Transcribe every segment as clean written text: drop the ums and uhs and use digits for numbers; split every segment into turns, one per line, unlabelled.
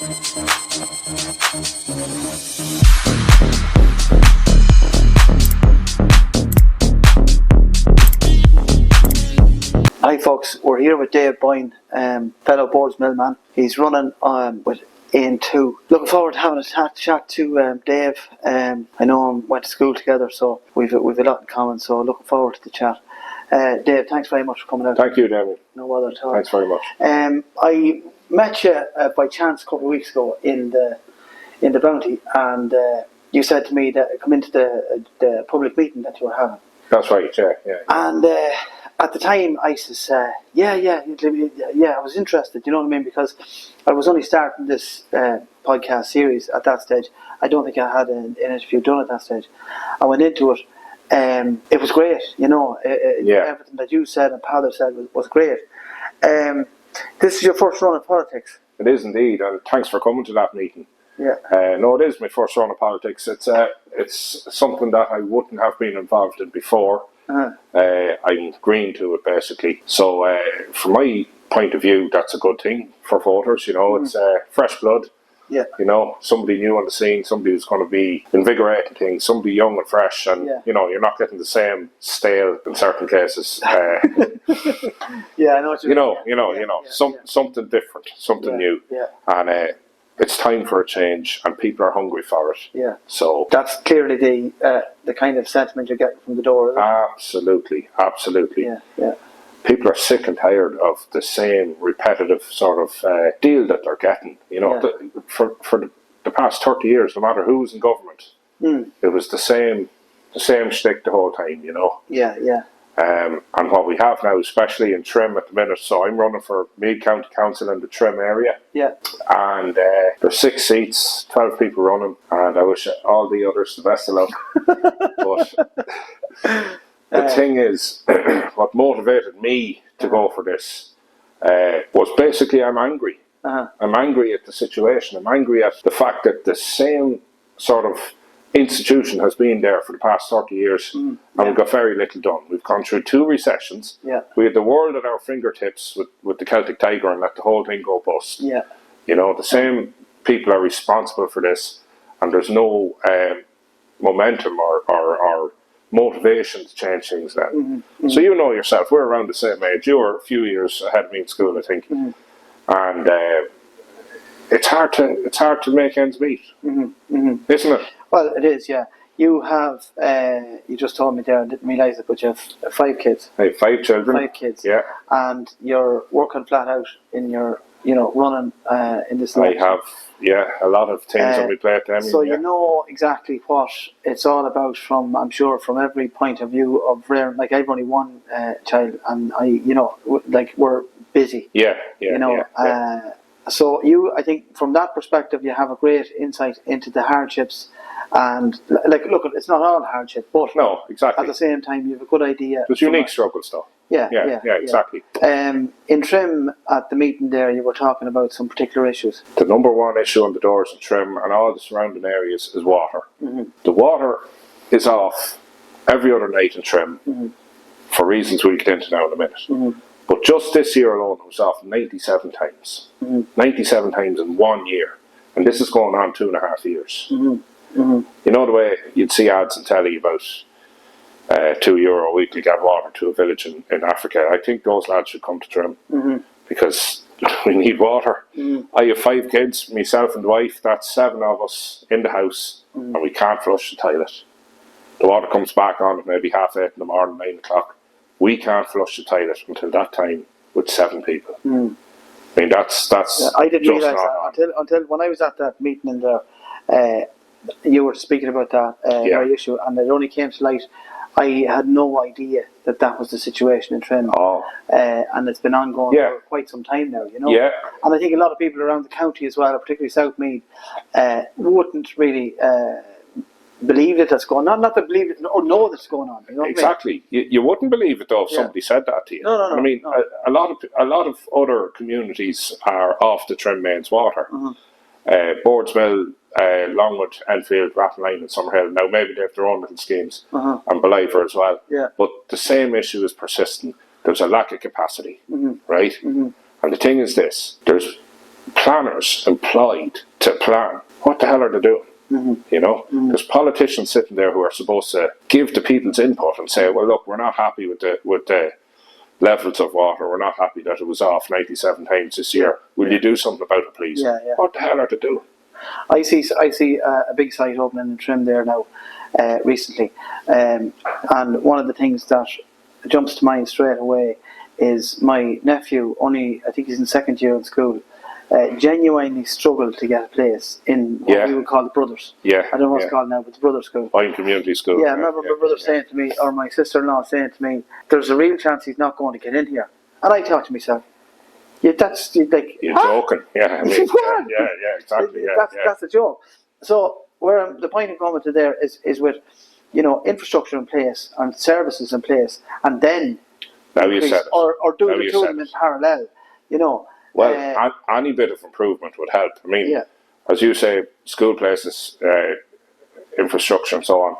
Hi folks, we're here with Dave Boyne, fellow Boardsmill man. He's running with Aontu. Looking forward to having a chat to Dave. I know him, went to school together, so we've a lot in common, so looking forward to the chat. Dave, thanks very much for coming out.
Thank you, David.
No bother at all.
Thanks very much.
I met you by chance a couple of weeks ago in the Bounty, and you said to me that come into the public meeting that you were having.
That's right, yeah.
And at the time, I said, yeah, I was interested, you know what I mean? Because I was only starting this podcast series at that stage. I don't think I had an interview done at that stage. I went into it. It was great, you know. Everything that you said and Padder said was great. This is your first run in politics.
It is indeed, and thanks for coming to that meeting.
Yeah.
No, it is my first run of politics. It's something that I wouldn't have been involved in before. I'm green to it, basically. So, from my point of view, that's a good thing for voters. You know, it's fresh blood.
Yeah.
You know, somebody new on the scene, somebody who's going to be invigorating things, somebody young and fresh, and you know, you're not getting the same stale in certain cases.
Yeah, I know what you mean.
Something different, something new.
Yeah.
And it's time for a change, and people are hungry for it.
Yeah.
So
that's clearly the kind of sentiment you're getting from the door, isn't it?
Absolutely.
Yeah.
People are sick and tired of the same repetitive sort of deal that they're getting. You know, for the past 30 years, no matter who was in government, it was the same shtick the whole time. You know.
Yeah.
And what we have now, especially in Trim at the minute, so I'm running for Meath County Council in the Trim area. Yeah. And there's 6 seats, 12 people running, and I wish all the others the best of luck. But the thing is, what motivated me to go for this was basically I'm angry. I'm angry at the situation. I'm angry at the fact that the same sort of institution has been there for the past 30 years and we've got very little done. We've gone through 2 recessions. We had the world at our fingertips with the Celtic Tiger and let the whole thing go bust. You know, the same people are responsible for this, and there's no momentum or motivation to change things then. So you know yourself, we're around the same age. You were a few years ahead of me in school, I think. And it's hard to make ends meet, isn't it?
Well, it is, yeah. You have, you just told me there, I didn't realise it, but you have 5 kids.
I have 5 children.
5 kids.
Yeah.
And you're working flat out in your, running in this election.
I have, a lot of things on my plate.
So you know exactly what it's all about from, I'm sure, from every point of view of rearing. Like, I've only one child, and we're busy. So you, I think, from that perspective, you have a great insight into the hardships. And look, it's not all hardship, but
no, exactly.
At the same time, you have a good idea.
There's unique struggles, though.
Yeah,
exactly.
In Trim, at the meeting there, you were talking about some particular issues.
The number one issue on the doors in Trim and all the surrounding areas is water. The water is off every other night in Trim for reasons we'll get into now in a minute. But just this year alone, it was off 97 times. 97 times in 1 year. And this is going on 2.5 years. You know the way you'd see ads on telly about €2 a week to get water to a village in Africa. I think those lads should come to Trim because we need water. I have 5 kids, myself and the wife. That's 7 of us in the house, and we can't flush the toilet. The water comes back on at maybe 8:30 in the morning, 9 o'clock. We can't flush the toilet until that time with 7 people. I mean, that's
I didn't realise that until when I was at that meeting in there. You were speaking about that very issue, and it only came to light. I had no idea that was the situation in Trim. And it's been ongoing for quite some time now, you know. And I think a lot of people around the county as well, particularly South Meath, wouldn't really believe that that's going on. Not to believe it, or know that's going on. You know
exactly.
What I mean?
You wouldn't believe it though if somebody said that to you.
No.
I mean, a lot of other communities are off the Trim mains water. Boardsmill, Longwood, Enfield, Rathline and Summerhill. Now maybe they have their own little schemes, and Believer as well. But the same issue is persistent. There's a lack of capacity, right? And the thing is this, there's planners employed to plan, what the hell are they doing? You know, there's politicians sitting there who are supposed to give the people's input and say, well, look, we're not happy with the levels of water. We're not happy that it was off 97 times this year. Will you do something about it, please? What the hell are they doing?
I see a big site opening in Trim there now recently, and one of the things that jumps to mind straight away is my nephew. I think he's in second year in school. Genuinely struggled to get a place in what we would call the Brothers. I don't know what it's called now, but the Brothers School.
Boyne Community School.
I remember my brother saying to me, or my sister-in-law saying to me, there's a real chance he's not going to get in here. And I thought to myself, that's like...
You're joking. Yeah, exactly.
That's a joke. So where the point I'm coming to there is with, infrastructure in place and services in place, and then...
Now you said it.
Or do the two of them in parallel,
Well, any bit of improvement would help. I mean, as you say, school places, infrastructure and so on,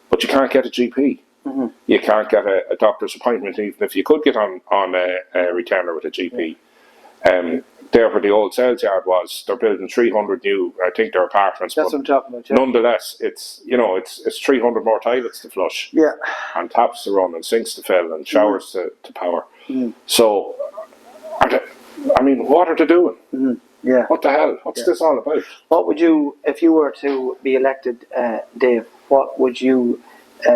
but you can't get a GP. You can't get a doctor's appointment, even if you could get on a retainer with a GP. There where the old sales yard was, they're building 300 new, I think they're apartments.
That's what I'm talking about,
Nonetheless, it's 300 more toilets to flush. And taps to run and sinks to fill and showers to power. So, what are they doing? What the hell? What's this all about?
What would you, if you were to be elected, Dave, what would you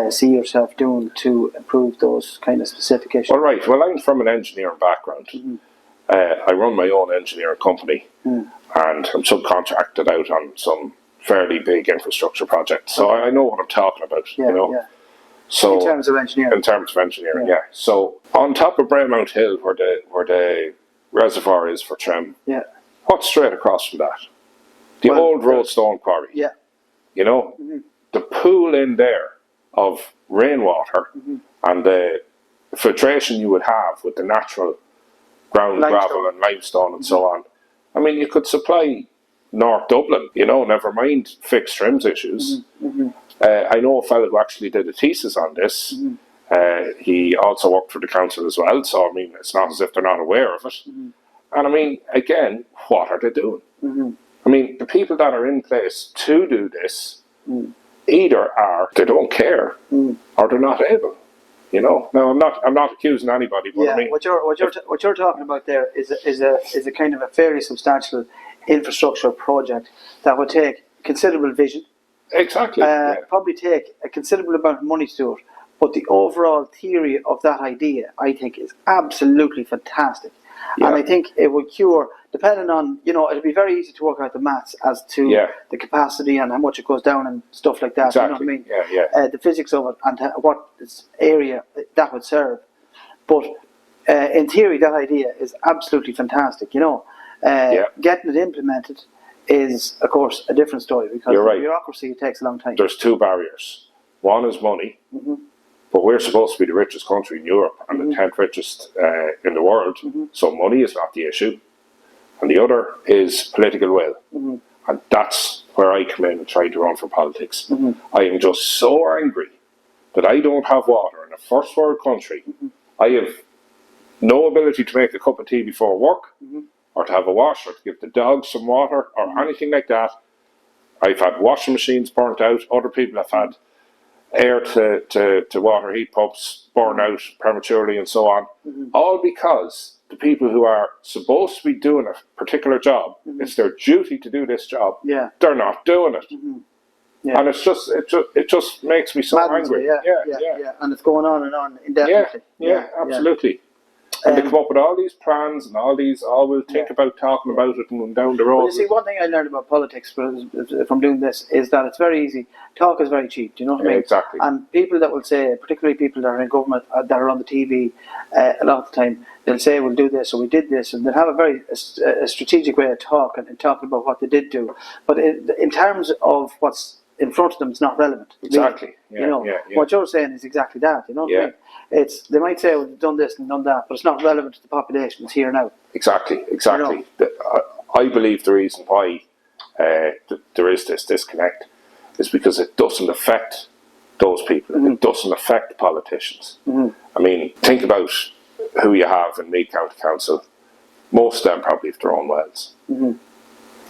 see yourself doing to improve those kind of specific issues?
Well, I'm from an engineering background. I run my own engineering company and I'm subcontracted out on some fairly big infrastructure projects. So I know what I'm talking about, So
in terms of engineering?
Yeah. So on top of Braemount Hill, where the reservoir is for Trim, what's straight across from that? The old Roadstone Quarry. The pool in there of rainwater and the filtration you would have with the natural ground gravel and limestone and so on. I mean, you could supply North Dublin, never mind fixed Trim's issues. I know a fellow who actually did a thesis on this. He also worked for the council as well, so I mean, it's not as if they're not aware of it. And I mean, again, what are they doing? I mean, the people that are in place to do this either they don't care or they're not able. Now I'm not accusing anybody, but I mean,
what you're talking about there is a kind of a fairly substantial infrastructure project that would take considerable vision.
Exactly.
Probably take a considerable amount of money to do it. But the overall theory of that idea, I think, is absolutely fantastic. And I think it would cure, depending on, it'd be very easy to work out the maths as to the capacity and how much it goes down and stuff like that.
Exactly.
You know what I mean? The physics of it and what area that would serve. But in theory, that idea is absolutely fantastic. Getting it implemented is, of course, a different story because the bureaucracy takes a long time.
There's two barriers. One is money. But we're supposed to be the richest country in Europe and the 10th richest in the world, so money is not the issue. And the other is political will. And that's where I come in and try to run for politics. I am just so angry that I don't have water in a first world country. I have no ability to make a cup of tea before work, or to have a wash, or to give the dogs some water, or anything like that. I've had washing machines burnt out, other people have had air to water heat pumps burn out prematurely and so on, all because the people who are supposed to be doing a particular job, it's their duty to do this job, they're not doing it. And it just makes me so angry.
And it's going on and on indefinitely.
Absolutely. And they come up with all these plans and all we'll think about talking about it and down the road.
Well, you see, one thing I learned about politics from doing this is that it's very easy. Talk is very cheap, do you know what I mean?
Exactly.
And people that will say, particularly people that are in government, that are on the TV, a lot of the time, they'll say, we'll do this, or we did this, and they'll have a very strategic way of talking and talking about what they did do. But in terms of what's in front of them, it's not relevant.
Exactly.
Really. What you're saying is exactly that, you know what I mean? They might say, well, we've done this and done that, but it's not relevant to the population. It's here now.
Exactly. I believe the reason why there is this disconnect is because it doesn't affect those people. It doesn't affect politicians. I mean, think about who you have in Meath County Council. most of them probably have their own wells.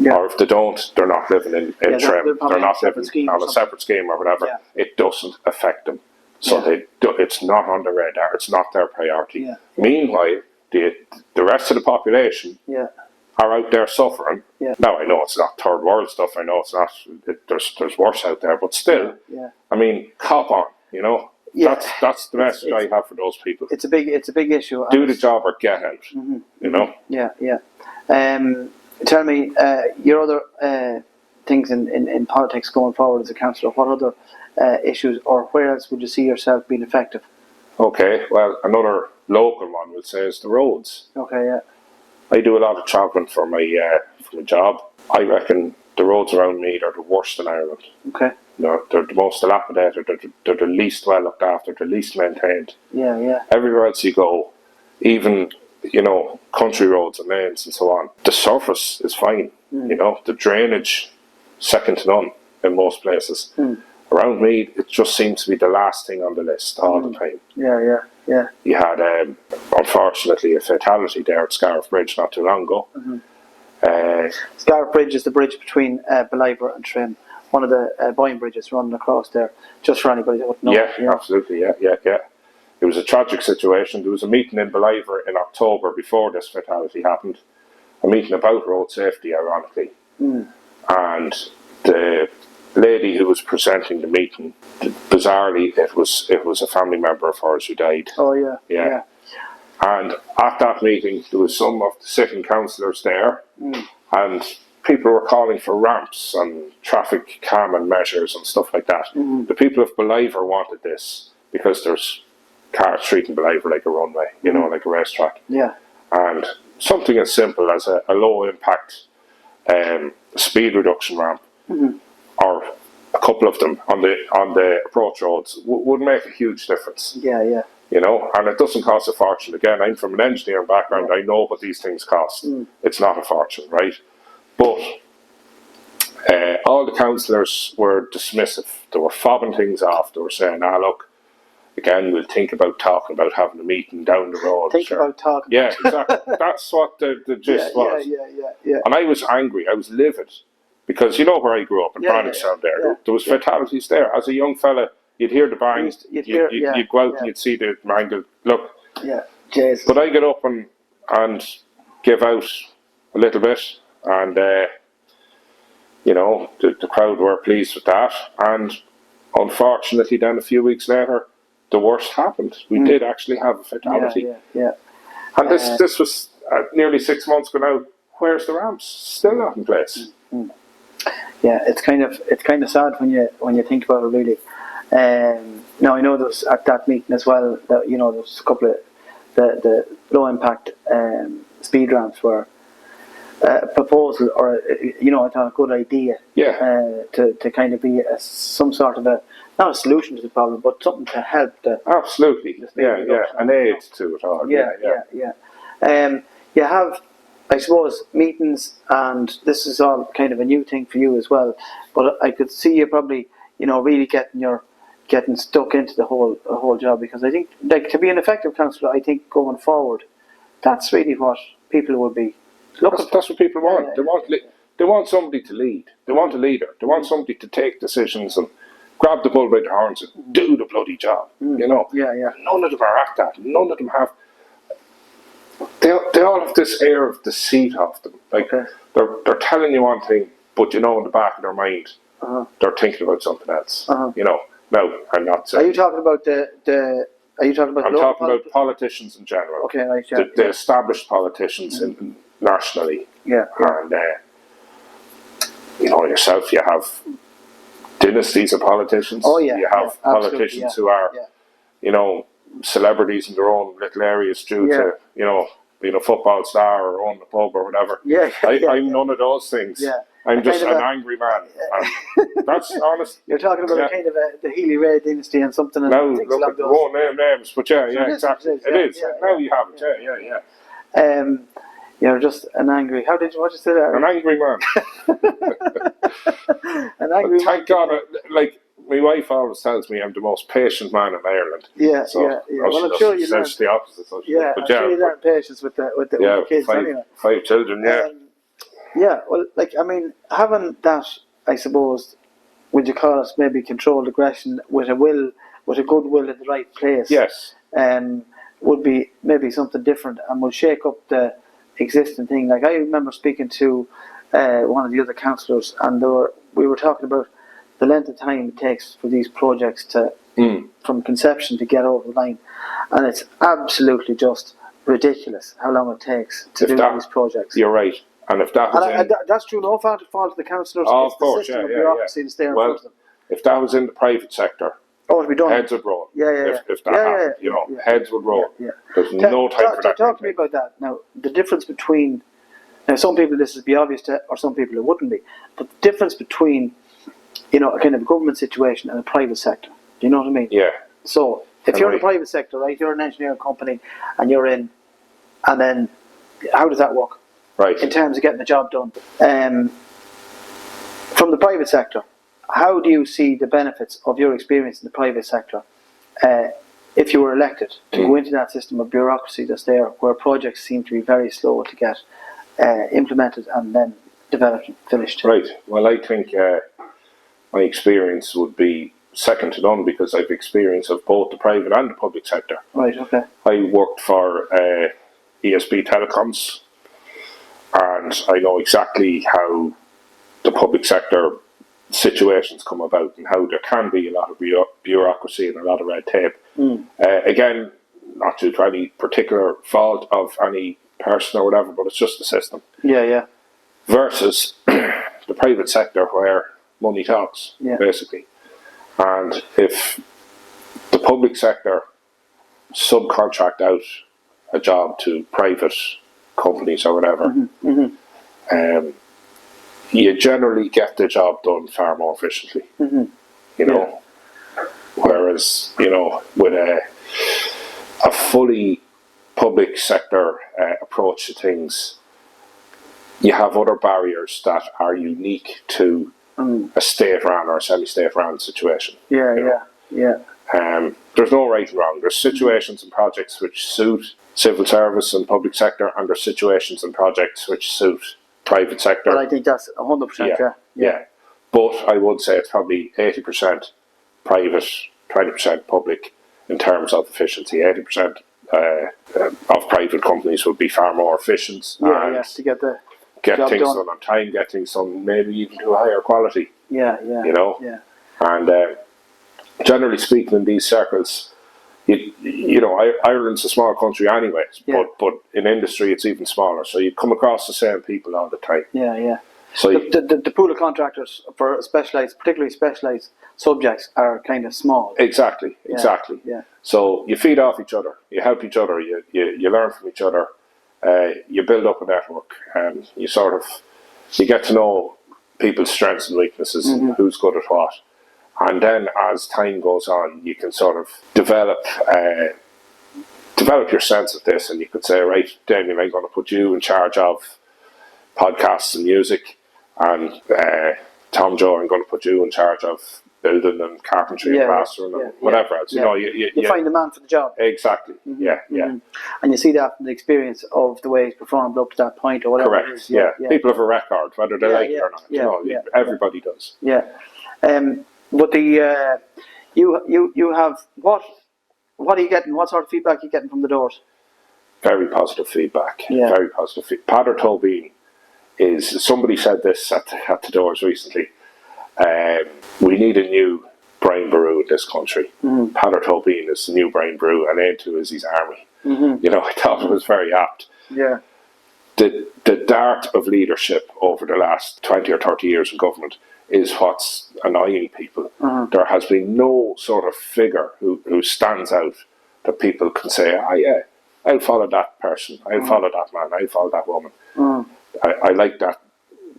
Yeah.
Or if they don't, they're not living in Trim. They're not living on a separate scheme or whatever.
Yeah.
It doesn't affect them. So it's not on the radar. It's not their priority.
Yeah.
Meanwhile, the rest of the population are out there suffering.
Yeah.
Now, I know it's not third world stuff. I know it's not. There's worse out there, but still, I mean, cop on. You know, that's the message I have for those people.
It's a big issue.
Do the job or get out. You know.
Yeah. Tell me your other things in politics going forward as a councillor. What other issues, or where else would you see yourself being effective?
Okay, well, another local one we'll say is the roads.
Okay, yeah.
I do a lot of travelling for my job. I reckon the roads around me are the worst in Ireland.
Okay.
They're the most dilapidated. They're the least well looked after. The least maintained.
Yeah.
Everywhere else you go, even country roads and lanes and so on, the surface is fine. You know, the drainage second to none in most places. Around me, it just seems to be the last thing on the list all the time.
Yeah.
You had, unfortunately, a fatality there at Scariff Bridge not too long ago.
Scariff Bridge is the bridge between Ballivor and Trim. One of the Boyne bridges running across there, just for anybody that wouldn't know.
Yeah, absolutely, yeah. It was a tragic situation. There was a meeting in Ballivor in October before this fatality happened. A meeting about road safety, ironically. And the lady who was presenting the meeting, bizarrely, it was a family member of hers who died.
Oh yeah.
And at that meeting, there was some of the sitting councillors there, and people were calling for ramps and traffic calming measures and stuff like that. The people of Ballivor wanted this because there's cars treating Ballivor like a runway, like a racetrack.
Yeah.
And something as simple as a low impact speed reduction ramp, or a couple of them on the approach roads would make a huge difference.
Yeah.
And it doesn't cost a fortune. Again, I'm from an engineering background. I know what these things cost. It's not a fortune, right? But all the councillors were dismissive. They were fobbing things off. They were saying, look, again, we'll think about talking about having a meeting down the road.
About talking.
Yeah, exactly. That's what the gist was.
Yeah.
And I was angry. I was livid. Because you know where I grew up, in Brannickstown there. There was fatalities there. As a young fella, you'd hear the bang, you'd go out and you'd see the mangled look.
Yeah, Jesus.
But I get up and give out a little bit, and the crowd were pleased with that. And unfortunately, then a few weeks later, the worst happened. We did actually have a fatality.
Yeah.
And this was nearly 6 months ago now. Where's the ramps? Still not in place.
Yeah, it's kind of sad when you think about it, really. Now I know there was at that meeting as well that there was a couple of the low impact speed ramps were a proposal, or I thought a good idea. To kind of be some sort of not a solution to the problem, but something to help the
absolutely an aid to it all.
Yeah. You have, I suppose, meetings, and this is all kind of a new thing for you as well. But I could see you probably, really getting stuck into the whole job, because I think, like, to be an effective councillor, I think going forward, that's really what people would be looking for.
That's what people want. They want somebody to lead. They want a leader. They want somebody to take decisions and grab the bull by the horns and do the bloody job.
Yeah.
None of them are at that. None of them have. They all have this air of deceit off them. Like, they're telling you one thing, but in the back of their mind, they're thinking about something else. No, I'm not saying.
Are you talking about I'm talking about
politicians in general.
Okay, right.
The established politicians nationally.
Yeah.
And yourself, you have dynasties of politicians.
Oh yeah.
You have politicians who are, celebrities in their own little areas due to, being a football star or owning a pub or whatever. I'm none of those things.
Yeah.
I'm just an angry man. That's honest.
You're talking about a kind of the Healy Ray dynasty and something.
No, look, we won't name names, but exactly. It is. Now you have it. Yeah.
You're just an angry. What did you say there?
An angry man.
An angry man.
Thank God, my wife always tells me I'm the most patient man in Ireland.
Yeah,
so,
yeah. Well, I'm sure you learn.
The opposite. So
I'm sure you learn patience with the kids anyway.
5 children,
yeah, well, like, I mean, having that, I suppose, would you call it maybe controlled aggression with a good will in the right place?
Yes.
Would be maybe something different and will shake up the existing thing. Like, I remember speaking to one of the other councillors, and we were talking about the length of time it takes for these projects to from conception to get over the line, and it's absolutely just ridiculous how long it takes to do these projects.
You're right, and if that was
that's true. No fault of the councillors.
Of
it's
course,
the system of bureaucracy to stay in front of them.
If that was in the private sector,
to be done.
Heads would roll. If that happened, heads would roll. There's no time for that.
Talk to me about that. Now, the difference between some people this would be obvious to, or some people it wouldn't be. But the difference between a kind of government situation and a private sector. Do you know what I mean?
Yeah.
So if you're in the private sector, right, you're an engineering company, and you're in, and then how does that work?
Right.
In terms of getting the job done, from the private sector, how do you see the benefits of your experience in the private sector if you were elected to go into that system of bureaucracy that's there, where projects seem to be very slow to get implemented and then developed and finished?
Right. Well, I think my experience would be second to none, because I've experience of both the private and the public sector.
Right, okay.
I worked for ESB Telecoms, and I know exactly how the public sector situations come about and how there can be a lot of bureaucracy and a lot of red tape. Again, not due to any particular fault of any person or whatever, but it's just the system.
Yeah.
Versus the private sector, where money talks, basically. And if the public sector subcontract out a job to private companies or whatever, you generally get the job done far more efficiently. Whereas, with a fully public sector approach to things, you have other barriers that are unique to a state-run or a semi-state-run situation.
Yeah.
There's no right and wrong. There's situations and projects which suit civil service and public sector, and there's situations and projects which suit private sector.
Well, I think that's 100%.
Yeah. But I would say it's probably 80% private, 20% public in terms of efficiency. 80% of private companies would be far more efficient.
To get
things
done
on time, get things done maybe even to a higher quality. And generally speaking, in these circles, Ireland's a small country anyway, but in industry it's even smaller. So you come across the same people all the time. So
the pool of contractors for particularly specialised subjects are kind of small.
Exactly. So you feed off each other, you help each other, you learn from each other, you build up a network, and you get to know people's strengths and weaknesses, and who's good at what. And then as time goes on, you can sort of develop your sense of this, and you could say, right, Daniel, I'm going to put you in charge of podcasts and music, and Tom Joe, I'm going to put you in charge of building and carpentry and plastering and whatever else. You
find the man for the job.
Exactly. And
you see that from the experience of the way it's performed up to that point or whatever.
Correct. It is. People have a record, whether they like it or not. Everybody does.
But you have what are you getting? What sort of feedback are you getting from the doors?
Very positive feedback. Very positive. Pader Tobin is, somebody said this at the doors recently. We need a new Brian Boru in this country. Pader Tobin is the new Brian Boru, and Aontu is his army. I thought it was very apt. The dart of leadership over the last 20 or 30 years in government is what's annoying people. There has been no sort of figure who stands out that people can say, I'll follow that person, I'll follow that man, I'll follow that woman. I like that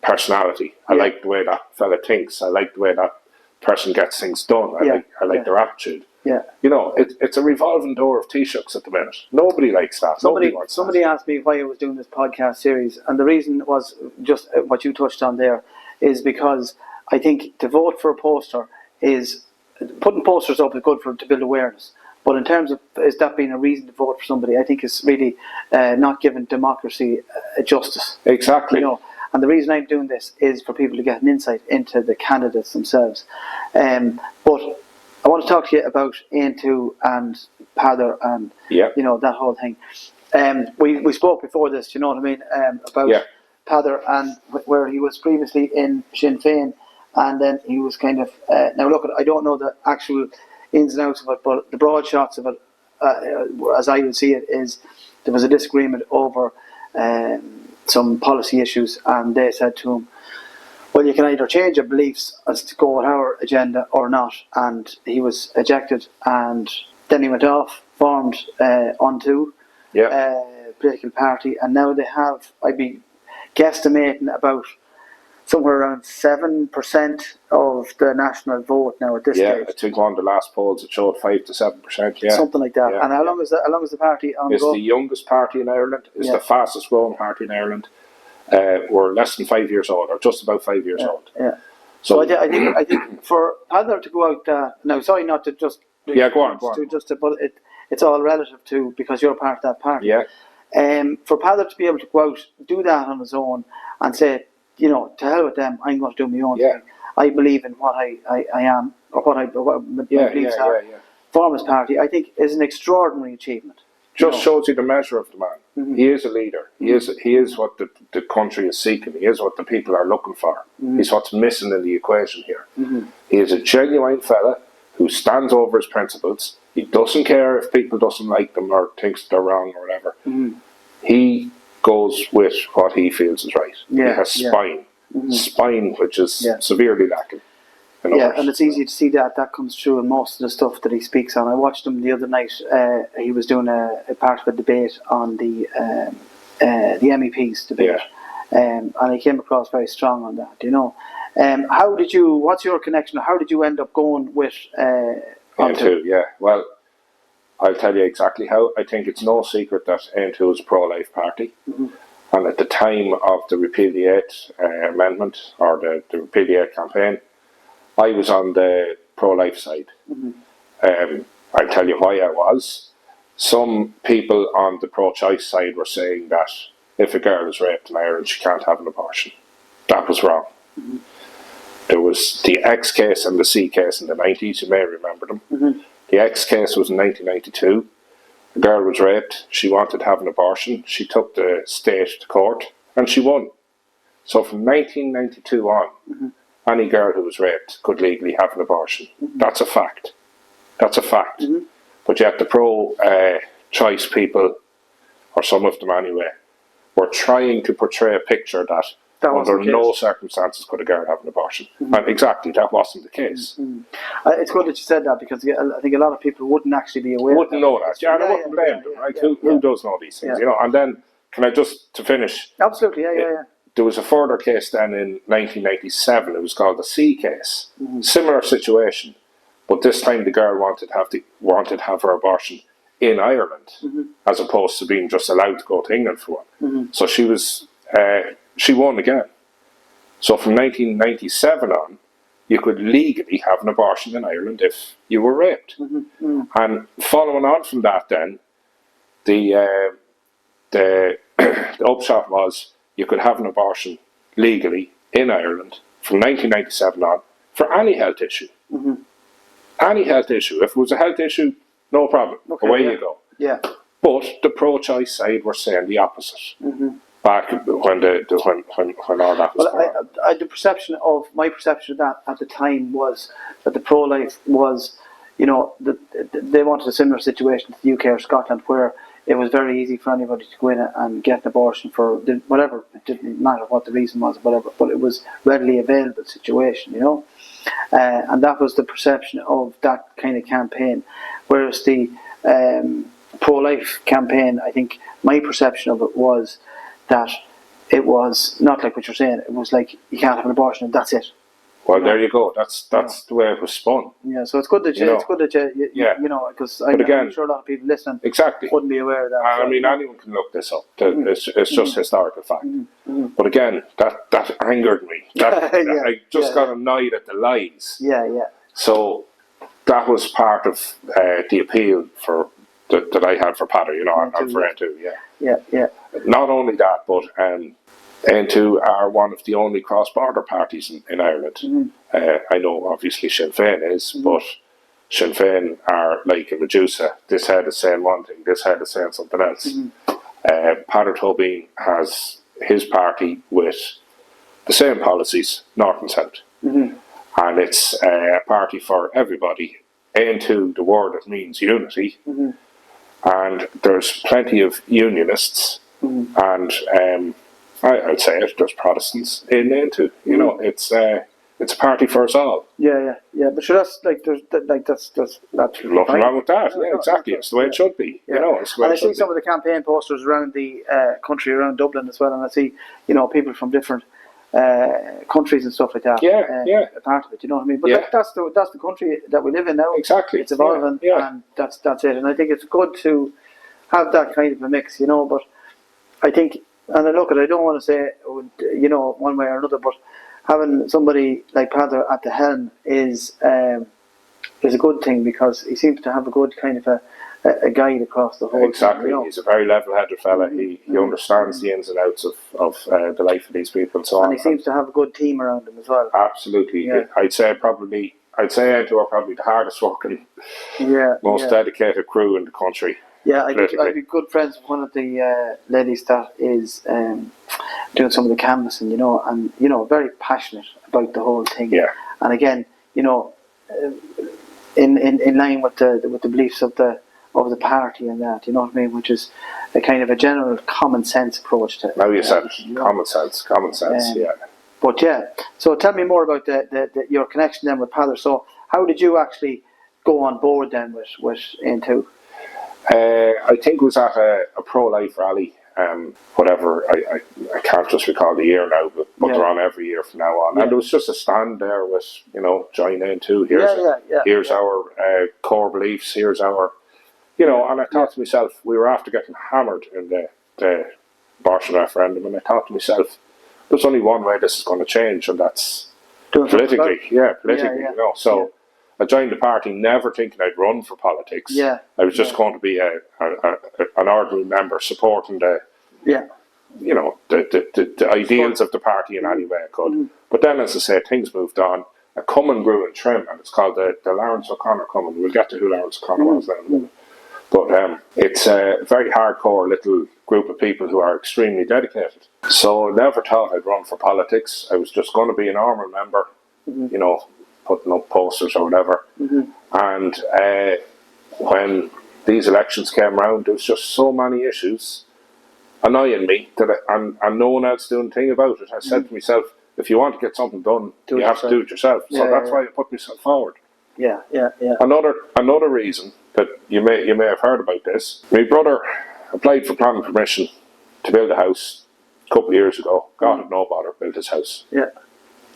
personality. I like the way that fella thinks. I like the way that person gets things done. I like their attitude. It's a revolving door of Taoiseachs at the minute. Nobody likes that.
Somebody asked me why I was doing this podcast series, and the reason was just what you touched on there, is because I think to vote for a poster is putting posters up is good to build awareness. But in terms of is that being a reason to vote for somebody, I think it's really not giving democracy justice.
Exactly.
And the reason I'm doing this is for people to get an insight into the candidates themselves. But I want to talk to you about Aontu and Peadar and that whole thing. We spoke before this, you know what I mean, about Peadar and where he was previously in Sinn Féin, and then he was kind of now look, I don't know the actual ins and outs of it, but the broad shots of it, as I would see it, is there was a disagreement over some policy issues, and they said to him, well, you can either change your beliefs as to go with our agenda or not, and he was ejected, and then he went off, formed Aontu, political party, and now they have, I'd be guesstimating about somewhere around 7% of the national vote now at this stage.
I think on the last polls it showed 5 to 7%.
Something like that. And how long is the party on?
It's the youngest party in Ireland. It's the fastest growing party in Ireland. We're less than 5 years old, or just about 5 years old.
Yeah. So I think for Peadar to go out now, sorry not to just
go on.
But it's all relative to, because you're part of that party.
Yeah.
For Peadar to be able to go out, do that on his own, and say, to hell with them, I'm going to do my own thing. I believe in what I am, or what my beliefs are. Form his party, I think, is an extraordinary achievement.
Just shows you the measure of the man. Mm-hmm. He is a leader. Mm-hmm. He is what the country is seeking. He is what the people are looking for. Mm-hmm. He's what's missing in the equation here. Mm-hmm. He is a genuine fella who stands over his principles. He doesn't care if people doesn't like them or thinks they're wrong or whatever. Mm-hmm. He goes with what he feels is right. He has spine. Mm-hmm. Spine, which is severely lacking.
And it's easy to see that comes through in most of the stuff that he speaks on. I watched him the other night. He was doing a part of a debate on the MEPs debate, and he came across very strong on that. What's your connection? How did you end up going with
Aontu? Well, I'll tell you exactly how. I think it's no secret that Aontu is a pro-life party. Mm-hmm. And at the time of the Repeal the 8 amendment, or the Repeal the 8 campaign, I was on the pro-life side. Mm-hmm. I'll tell you why I was. Some people on the pro-choice side were saying that if a girl is raped in Ireland, she can't have an abortion. That was wrong. Mm-hmm. There was the X case and the C case in the 90s, you may remember them. Mm-hmm. The X case was in 1992. A girl was raped, she wanted to have an abortion, she took the state to court, and she won. So from 1992 on, any girl who was raped could legally have an abortion. Mm-hmm. That's a fact. Mm-hmm. But yet the pro-choice people, or some of them anyway, were trying to portray a picture that under no circumstances could a girl have an abortion. Mm-hmm. And exactly, that wasn't the case. Mm-hmm.
It's good that you said that, because I think a lot of people wouldn't actually be aware.
Wouldn't know that. And I wouldn't blame them, right? Who does know these things, And then, can I just, to finish?
Absolutely,
There was a further case then in 1997. It was called the C case. Mm-hmm. Similar situation, but this time the girl wanted to have her abortion in Ireland, as opposed to being just allowed to go to England for one. Mm-hmm. So she won again. So from 1997 on, you could legally have an abortion in Ireland if you were raped. Mm-hmm. Mm-hmm. And following on from that, then the upshot was, you could have an abortion legally in Ireland from 1997 on for any health issue. Mm-hmm. Any health issue. If it was a health issue, no problem. Okay, away you go. Yeah. But the pro-choice side were saying the opposite. Mm-hmm. Back when all that was going on.
My perception of that at the time was that the pro-life was, they wanted a similar situation to the UK or Scotland, where it was very easy for anybody to go in and get an abortion for whatever. It didn't matter what the reason was, whatever, but it was readily available situation, and that was the perception of that kind of campaign. Whereas the pro-life campaign, I think my perception of it was that it was not like what you're saying. It was like, you can't have an abortion and that's it.
Well, there you go. That's the way it was spun.
Yeah, so it's good that you because I'm sure a lot of people listening wouldn't be aware of that.
And I mean, anyone can look this up. It's just historical fact. Mm-hmm. But again, that angered me. I just got annoyed at the lies.
Yeah, yeah.
So that was part of the appeal that I had for Patter, and for Aontu,
Yeah.
Not only that, but Aontu are one of the only cross-border parties in Ireland. I know, obviously, Sinn Féin is, but Sinn Féin are like a Medusa. This head is saying one thing, this head is saying something else. Patter Tobin has his party with the same policies, north and south. And it's a party for everybody. Aontu, the word that means unity. And there's plenty of unionists, and I'd say it, there's Protestants in Aontu. It's a party for us all.
Yeah. But sure, that's that's
nothing wrong with that. Yeah, exactly. It's the way it should be. It's the way
and I
it should
see some of the campaign posters around the country, around Dublin as well, and I see people from different countries and stuff like that. A part of it. You know what I mean? But that's the country that we live in now.
Exactly.
It's evolving, and that's it. And I think it's good to have that kind of a mix. But I think, and I don't want to say one way or another, but having somebody like Patter at the helm is a good thing, because he seems to have a good kind of a guide across the whole
thing. He's a very level-headed fella. He understands the ins and outs of the life of these people and so on.
And he seems to have a good team around him as well.
Absolutely. Yeah. I'd say Aontu are probably the hardest working, most dedicated crew in the country.
Yeah, I'd be good friends with one of the ladies that is doing some of the canvassing, and very passionate about the whole thing.
Yeah.
And again, in line with the beliefs of the party and that, you know what I mean, which is a kind of a general common sense approach to it.
Now you said common sense, yeah.
But so tell me more about your connection then with Patter. So how did you actually go on board then with Aontu?
I think it was at a pro-life rally, whatever, I can't just recall the year now, but they're on every year from now on. And there was just a stand there with, join Aontu, here's our core beliefs, here's our, and I thought to myself, we were after getting hammered in the abortion referendum, and I thought to myself, there's only one way this is going to change, and that's politically. So I joined the party never thinking I'd run for politics.
Yeah.
I was just going to be an ordinary member supporting the ideals of the party in any way I could. But then, as I say, things moved on. A Cumming grew in Trim, and it's called the Lawrence O'Connor Cumming. We'll get to who Lawrence O'Connor was then. But it's a very hardcore little group of people who are extremely dedicated. So I never thought I'd run for politics. I was just going to be a normal member, putting up posters or whatever. And when these elections came around, there was just so many issues annoying me that and no one else doing a thing about it. I said to myself, if you want to get something done, you have to do it yourself. So that's why I put myself forward.
Yeah.
Another reason that you may have heard about this. My brother applied for planning permission to build a house a couple of years ago. Got it, no bother, built his house.
Yeah.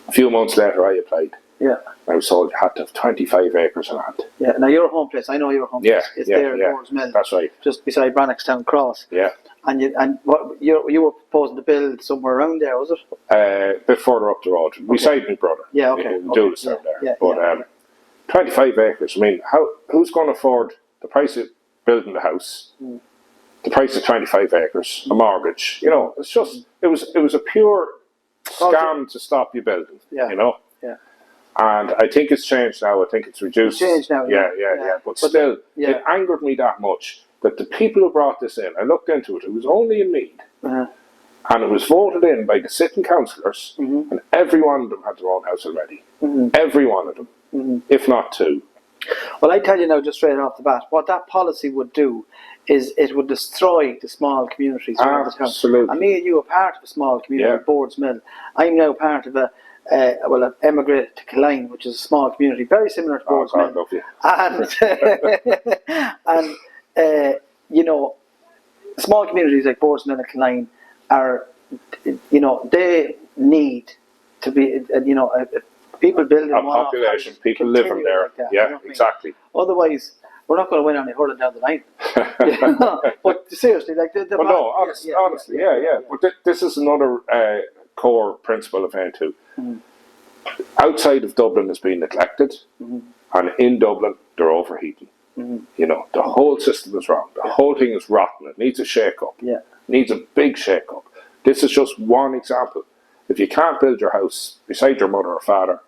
A few months later, I applied.
Yeah.
I was told you had to have 25 acres of land.
Yeah. Now your home place, I know your home place. It's there in Boardsmill.
That's right.
Just beside Brannockstown Cross.
Yeah.
And what you were proposing to build somewhere around there, was it?
A bit further up the road, beside my brother.
Yeah. Okay.
In Doolstown there. But 25 acres. I mean, who's going to afford the price of building the house? The price of 25 acres, a mortgage. It's just it was a pure scam to stop you building. Yeah.
Yeah.
And I think it's changed now. I think it's reduced.
It's changed now.
Yeah. But still, it angered me that much that the people who brought this in, I looked into it. It was only in Meath, and it was voted in by the sitting councillors, and every one of them had their own house already. Every one of them, if not two.
Well, I tell you now, just straight off the bat, what that policy would do is it would destroy the small communities around the town.
Absolutely.
And me and you are part of a small community, Boardsmill. I'm now part of I've emigrated to Killeen, which is a small community, very similar to Boardsmill.
God love you.
And small communities like Boardsmill and Killeen are, they need to be, people building
a population, people living there.
Like that,
exactly.
Otherwise, we're not going to win any hurling down the line. But seriously, like
honestly, yeah. But this is another core principle of Aontu. Outside of Dublin has been neglected, And in Dublin, they're overheating. You know, the whole system is wrong. The whole thing is rotten. It needs a shake-up.
Yeah.
It needs a big shake-up. This is just one example. If you can't build your house beside your mother or father,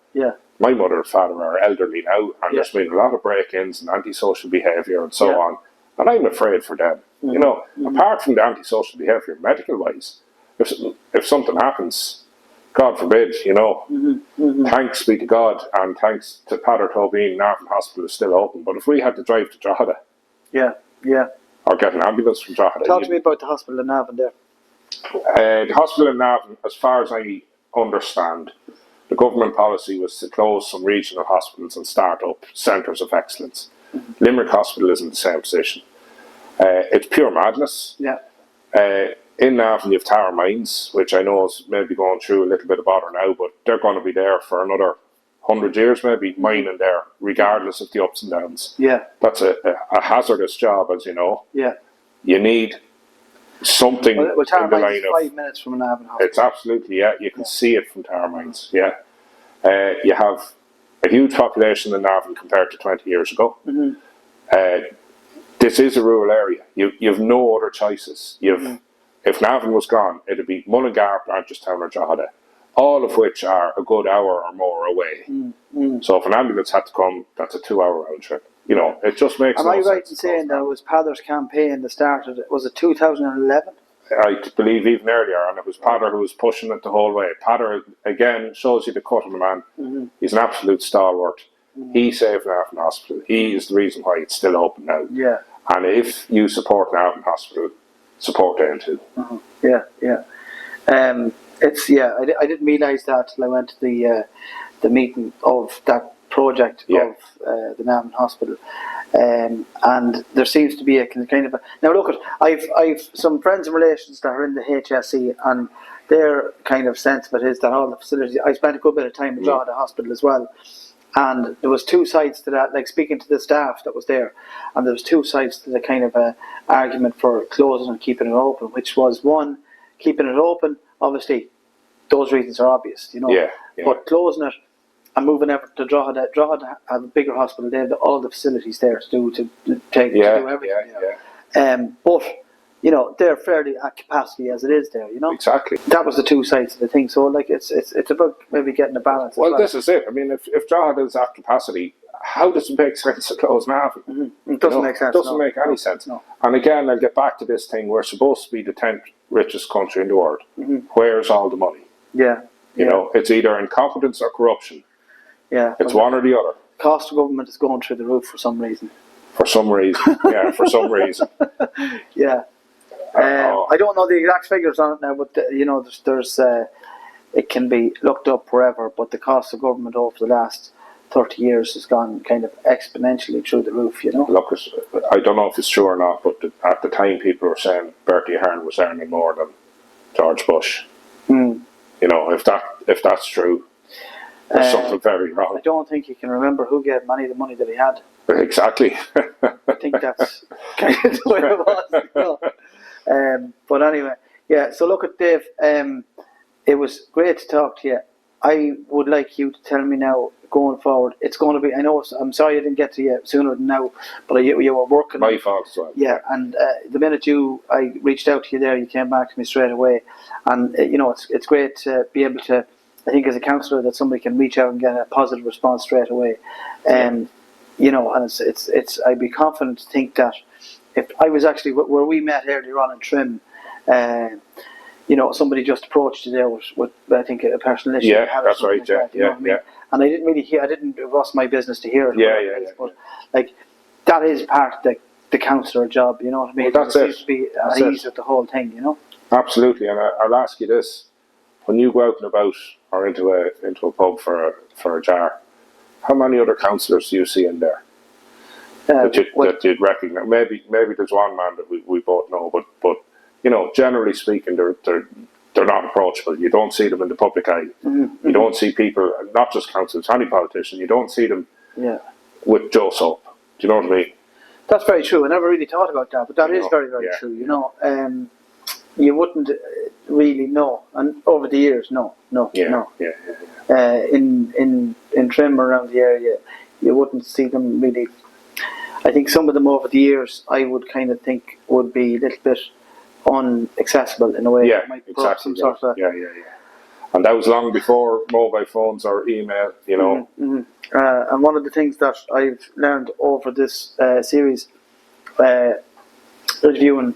my mother and father are elderly now, and there's been a lot of break-ins and antisocial behaviour and so on, and I'm afraid for them. You know, apart from the antisocial behaviour, medical-wise, if something happens, God forbid, you know, thanks be to God and thanks to Padder Tobin, Navan Hospital is still open. But if we had to drive to Drogheda, or get an ambulance from Drogheda,
talk to me about the hospital in Navan there.
The hospital in Navan, as far as I understand, the government policy was to close some regional hospitals and start up centres of excellence. Limerick Hospital is in the same position. It's pure madness. In Navan, you have Tower Mines, which I know is maybe going through a little bit of bother now, but they're going to be there for another 100 years, maybe, mining there, regardless of the ups and downs. That's a hazardous job, as you know. You need something
well,
in the line of
5 minutes from Navan Hospital.
It's absolutely, you can see it from Tower Mines. You have a huge population in Navan compared to 20 years ago. This is a rural area. You have no other choices. If Navan was gone, it'd be Mullingar, Blanchardstown or Drogheda, all of which are a good hour or more away. So if an ambulance had to come, that's a 2-hour round trip. You know, it just makes no sense.
Am I right in saying that it was Padder's campaign that started, was it 2011?
I believe even earlier, and it was Padder who was pushing it the whole way. Padder, again, shows you the cut of the man. He's an absolute stalwart. He saved Navan Hospital. He is the reason why it's still open now. And if you support Navan Hospital, support Aontu.
I didn't realise that till I went to the meeting of that project of the Navan Hospital, and there seems to be a kind of a, now look at, I've some friends and relations that are in the HSE, and their kind of sense of it is that all the facilities, I spent a good bit of time in Drogheda Hospital as well, and there was two sides to that, like speaking to the staff that was there, and there was two sides to the kind of a argument for closing and keeping it open, which was one, keeping it open, obviously those reasons are obvious, you know, but closing it and moving over to Drogheda have a bigger hospital. They have all the facilities there to do everything. But you know, they're fairly at capacity as it is there. You know,
exactly.
That was the two sides of the thing. So like, it's about maybe getting a balance.
Well, this is it. I mean, if Drogheda is at capacity, how does it make sense to close Navan?
It doesn't make sense.
It doesn't make any sense.
No.
And again, I'll get back to this thing. We're supposed to be the 10th richest country in the world. Where's all the money? You know, it's either incompetence or corruption. It's one or the other.
Cost of government is going through the roof for some reason.
For some reason.
I don't know the exact figures on it now, but you know, there's it can be looked up wherever, but the cost of government over the last 30 years has gone kind of exponentially through the roof, you know. Look,
I don't know if it's true or not, but at the time people were saying Bertie Ahern was earning more than George Bush. You know, if that's true, there's something very wrong.
I don't think you can remember who gave Manny the money that he had.
Exactly.
I think that's kind of the way it was. You know? But anyway, so look at Dave. It was great to talk to you. I would like you to tell me now, going forward, it's going to be, I know, I'm sorry I didn't get to you sooner than now, but you were working.
My fault as well.
Yeah, and the minute I reached out to you there, you came back to me straight away. And, you know, it's great to be able to, I think as a counsellor, that somebody can reach out and get a positive response straight away. You know, and it's I'd be confident to think that if I was actually, where we met earlier on in Trim, you know, somebody just approached you there with I think a personal issue.
Yeah, that's right.
Like that, and I didn't really hear. It wasn't my business to hear it. But like, that is part of the counsellor job. You know what I mean?
Well, that's it.
Seems to be at ease with the whole thing. You know.
Absolutely, and I'll ask you this: when you go out and about or into a pub for a jar, how many other counsellors do you see in there that you'd recognise? Maybe there's one man that we both know, but you know, generally speaking, they're not approachable. You don't see them in the public eye. You don't see people, not just councillors, any politician, you don't see them with Joe Soap. Do you know what I mean?
That's very true. I never really thought about that, but that is very, very true. You know, you wouldn't really know, and over the years, no. In Trim around the area, you wouldn't see them really. I think some of them over the years, I would kind of think would be a little bit unaccessible in a way.
Yeah,
Might put
exactly.
some sort of,
Yeah. And that was long before mobile phones or email, you know.
And one of the things that I've learned over this series, reviewing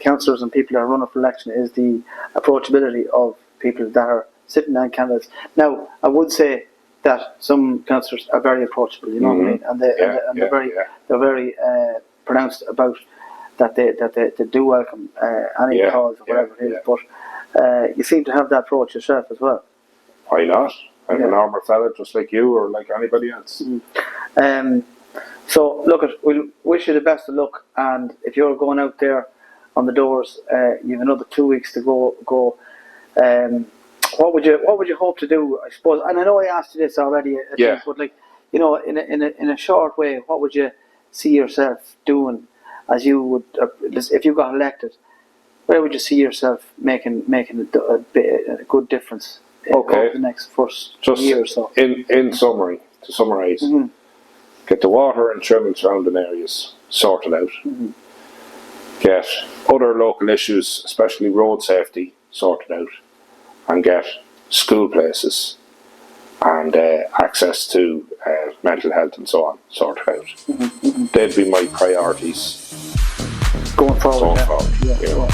councillors and people that are running for election, is the approachability of people that are sitting on candidates. Now, I would say that some councillors are very approachable, you know what I mean, and they're very pronounced about that they do welcome any calls or whatever it is. But you seem to have that approach yourself as well.
Why not? I'm a normal fella, just like you or like anybody else.
So, look, we'll wish you the best of luck, and if you're going out there on the doors, you have another 2 weeks to go. What would you hope to do? I suppose, and I know I asked you this already, but like, you know, in a short way, what would you see yourself doing as you would, if you got elected? Where would you see yourself making a good difference over the next first year or so?
In summary, to summarise, get the water and trim and surrounding areas sorted out. Get other local issues, especially road safety, sorted out, and get school places and access to mental health and so on sorted out. They'd be my priorities
going forward.
Yeah.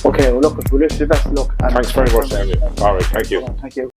Okay, well, look, we wish you the best of luck.
Thanks very much, Daniel. All right, thank you.
Thank you.